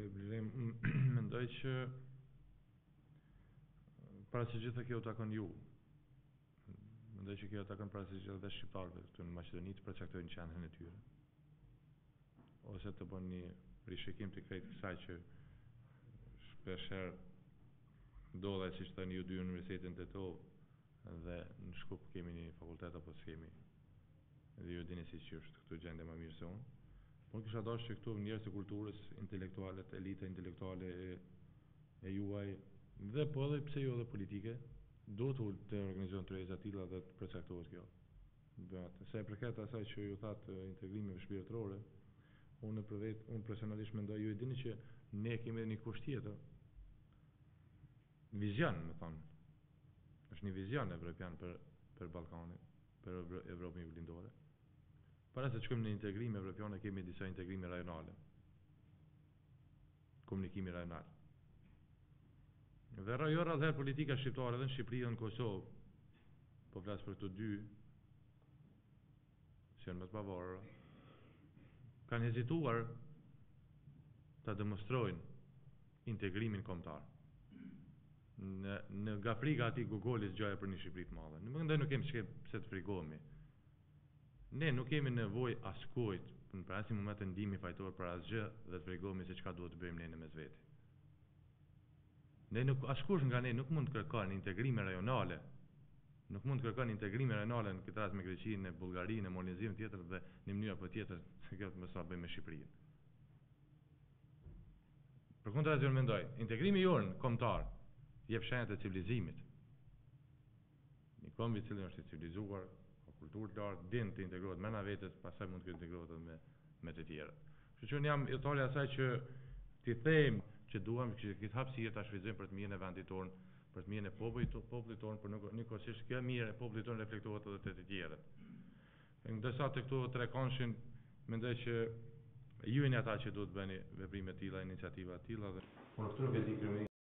Loj Blim, mendoj që para se gjitha kjo takon ju. Mendoj që kjo takon para se gjitha dhe shqiptarëve këtu në Maqedoni të përcaktojnë qendrën e tyre. Ose të bën një rishikim të krejt kësaj që shpeshherë ndodhe siç thënë ju dy universitetin Tetov dhe në Shkup kemi një fakultet apo s'kemi. Dhe ju dini si që është këtu gjendja më mirë se unë. Po kisha dashur që këtu njerëz të kulturës, intelektualet, elita intelektuale e juaj dhe po edhe pse jo edhe politike, duhet të organizohen tërheqësa të tilla dhe të përcaktohet kjo. Sa e përket asaj që ju thatë integrimeve shpirtërore, unë personalisht mendoj, ju e dini që ne kemi një kusht tjetër. Vizion, më thonë. Është një vizion evropian për Ballkanin, për Evropën juglindore. Para se të shkojmë në integrime evropiane, kemi disa integrime rajonale. Komunikimi rajonal. Dhe jo rrallëherë politika shqiptare edhe në Shqipëri dhe në Kosovë, po flas për këto dy, që janë më të pavarura, kanë hezituar ta demonstrojnë integrimin kombëtar. Nga frika ati Gogolis gjaja për një Shqipëri të madhe. Në mendoj nuk kemi pse të frikohemi. Ne nuk kemi nevojë askujt në asnjë moment të ndihmi fajtor për asgjë dhe të frikohemi se çka duhet të bëjmë ne në mes veti. Ne nuk askush nga ne nuk mund të kërkon integrime rajonale. Nuk mund të kërkon integrime rajonale në këtë rast me Greqinë, në Bullgarinë, në Molizim tjetër dhe në mënyrë apo tjetër se kjo mos sa bëjmë me Shqipërinë. Përkundër asaj mendoj, integrimi jon kombëtar jep shenjat e civilizimit. Një kombi i cili është i civilizuar, ka kulturë të lartë, din të integrohet me na vetes, pastaj mund të integrohet edhe me të tjerë. Kështu që unë jam i thallë asaj që ti them që duam që këtë hapësirë ta shfrytëzojmë për të mirën e vendit tonë, për të mirën e popullit tonë, por njëkohësisht kjo mirë e popullit tonë reflektohet edhe te të tjerët. Ndërsa të këtu tre konshin, mendoj që ju jeni ata që duhet bëni veprime të tilla, iniciativa të tilla dhe unë këtu nuk e di